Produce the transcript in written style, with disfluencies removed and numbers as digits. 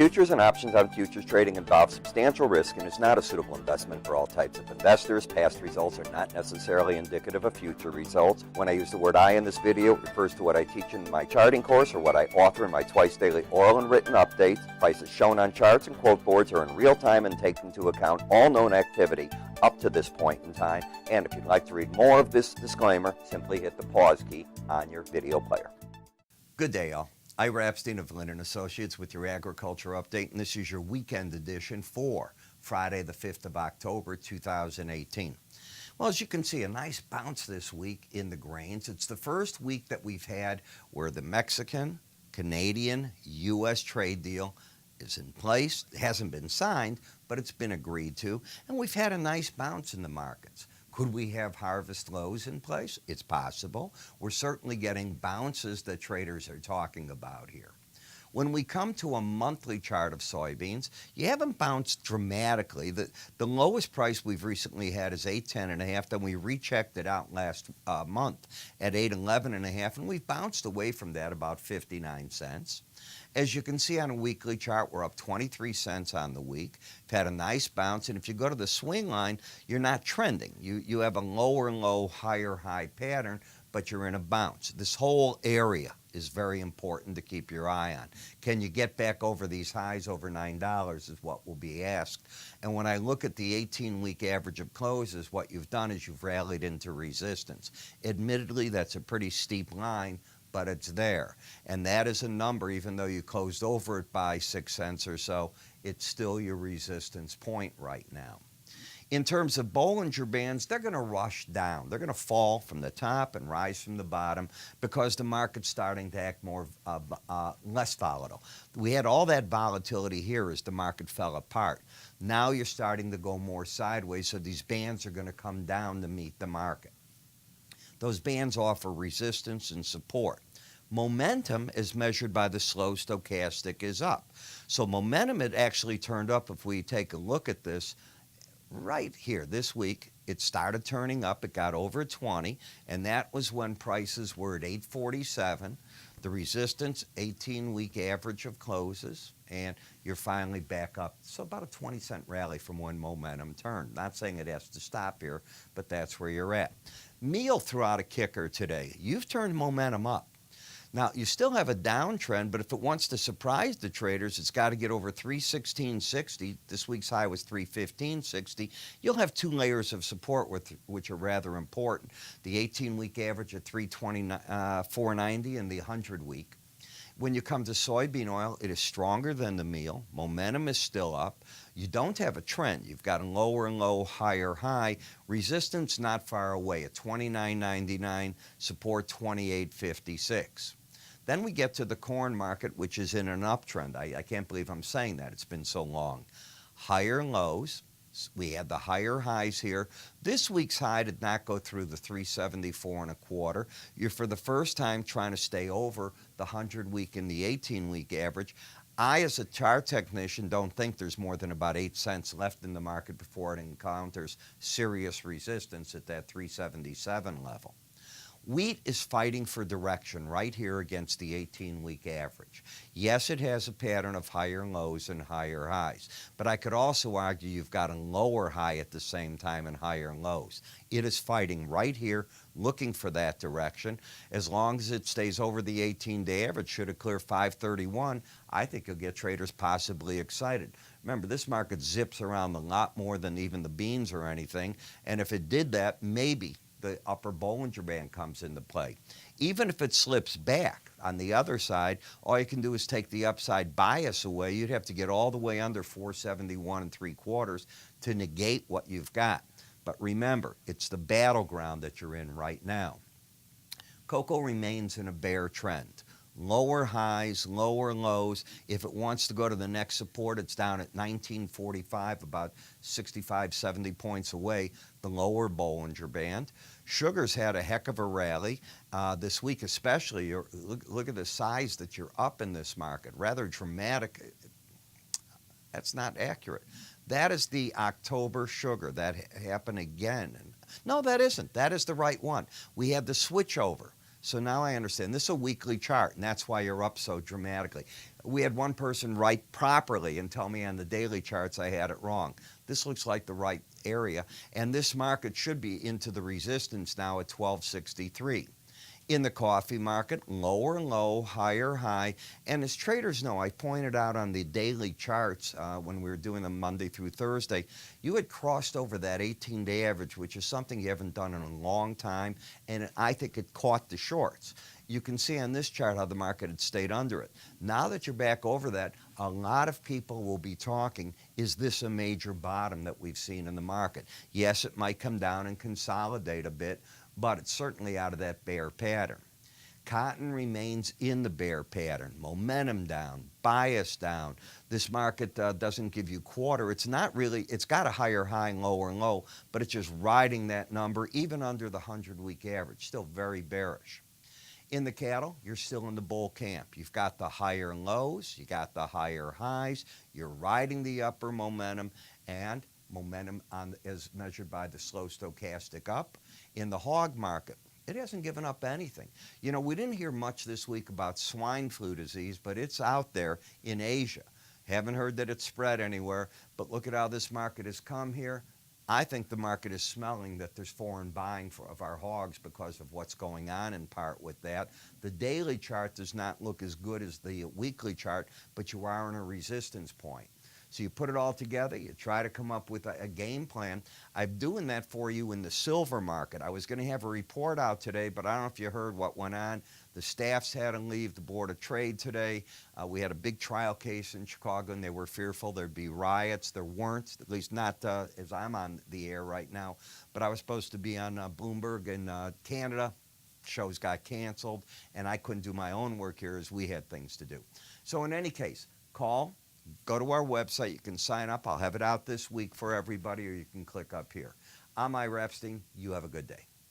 Futures and options on futures trading involve substantial risk and is not a suitable investment for all types of investors. Past results are not necessarily indicative of future results. When I use the word I in this video, it refers to what I teach in my charting course or what I author in my twice daily oral and written updates. Prices shown on charts and quote boards are in real time and take into account all known activity up to this point in time. And if you'd like to read more of this disclaimer, simply hit the pause key on your video player. Good day, y'all. Ira Epstein of Linn Associates with your agriculture update, and this is your weekend edition for Friday the 5th of October 2018. Well, as you can see, a nice bounce this week in the grains. It's the first week that we've had where the Mexican, Canadian, U.S. trade deal is in place. It hasn't been signed, but it's been agreed to, and we've had a nice bounce in the markets. Could we have harvest lows in place? It's possible. We're certainly getting bounces that traders are talking about here. When we come to a monthly chart of soybeans, you haven't bounced dramatically. The lowest price we've recently had is $8.10.5. Then we rechecked it out last month at $8.11.5, and we've bounced away from that about 59 cents. As you can see on a weekly chart, we're up 23 cents on the week. We've had a nice bounce, and if you go to the swing line, you're not trending. You have a lower low, higher high pattern, but you're in a bounce. This whole area is very important to keep your eye on. Can you get back over these highs over $9 is what will be asked. And when I look at the 18-week average of closes, what you've done is you've rallied into resistance. Admittedly, that's a pretty steep line, but it's there. And that is a number, even though you closed over it by 6 cents or so, it's still your resistance point right now. In terms of Bollinger Bands, they're going to rush down. They're going to fall from the top and rise from the bottom because the market's starting to act more less volatile. We had all that volatility here as the market fell apart. Now you're starting to go more sideways, so these bands are going to come down to meet the market. Those bands offer resistance and support. Momentum, as measured by the slow stochastic, is up. So momentum had actually turned up. If we take a look at this right here this week, it started turning up. It got over 20, and that was when prices were at 847. The resistance, 18-week average of closes, and you're finally back up. So about a 20-cent rally from when momentum turned. Not saying it has to stop here, but that's where you're at. Meal threw out a kicker today. You've turned momentum up. Now, you still have a downtrend, but if it wants to surprise the traders, it's got to get over 316.60. This week's high was 315.60. You'll have two layers of support which are rather important. The 18-week average at 324.90 and the 100-week. When you come to soybean oil, it is stronger than the meal. Momentum is still up. You don't have a trend. You've got a lower and low, higher high. Resistance not far away at 29.99, support 28.56. Then we get to the corn market, which is in an uptrend. I can't believe I'm saying that. It's been so long. Higher lows. We had the higher highs here. This week's high did not go through the 374.25. You're for the first time trying to stay over the 100-week and the 18-week average. I, as a chart technician, don't think there's more than about 8 cents left in the market before it encounters serious resistance at that 377 level. Wheat is fighting for direction right here against the 18-week average. Yes, it has a pattern of higher lows and higher highs, but I could also argue you've got a lower high at the same time and higher lows. It is fighting right here, looking for that direction. As long as it stays over the 18-day average, should it clear 531, I think you'll get traders possibly excited. Remember, this market zips around a lot more than even the beans or anything, and if it did that, maybe the upper Bollinger Band comes into play. Even if it slips back on the other side, all you can do is take the upside bias away. You'd have to get all the way under 471.75 to negate what you've got. But remember, it's the battleground that you're in right now. Cocoa remains in a bear trend. Lower highs, lower lows. If it wants to go to the next support, it's down at 1945, about 65, 70 points away, the lower Bollinger Band. Sugar's had a heck of a rally this week, especially. Look at the size that you're up in this market. Rather dramatic. That's not accurate. That is the October sugar. That happened again. No, that isn't. That is the right one. We had the switch over. So now I understand. This is a weekly chart, and that's why you're up so dramatically. We had one person write properly and tell me on the daily charts I had it wrong. This looks like the right area, and this market should be into the resistance now at 1263. In the coffee market, lower low, higher high, and as traders know, I pointed out on the daily charts when we were doing them Monday through Thursday, you had crossed over that 18-day average, which is something you haven't done in a long time, and I think it caught the shorts. You can see on this chart how the market had stayed under it. Now that you're back over that, a lot of people will be talking, is this a major bottom that we've seen in the market? Yes, it might come down and consolidate a bit, but it's certainly out of that bear pattern. Cotton remains in the bear pattern. Momentum down, bias down. This market doesn't give you quarter. It's not really, it's got a higher high and lower low, but it's just riding that number even under the 100-week average. Still very bearish. In the cattle, you're still in the bull camp. You've got the higher lows, you got the higher highs, you're riding the upper momentum, and momentum as measured by the slow stochastic up. In the hog market, it hasn't given up anything. You know, we didn't hear much this week about swine flu disease, but it's out there in Asia. Haven't heard that it's spread anywhere, but look at how this market has come here. I think the market is smelling that there's foreign buying of our hogs because of what's going on in part with that. The daily chart does not look as good as the weekly chart, but you are in a resistance point. So you put it all together, you try to come up with a game plan. I'm doing that for you in the silver market. I was going to have a report out today, but I don't know if you heard what went on. The staffs had to leave the Board of Trade today. We had a big trial case in Chicago, and they were fearful there'd be riots. There weren't, at least not as I'm on the air right now. But I was supposed to be on Bloomberg in Canada. Shows got canceled, and I couldn't do my own work here as we had things to do. So in any case, call. Go to our website. You can sign up. I'll have it out this week for everybody, or you can click up here. I'm Ira Epstein. You have a good day.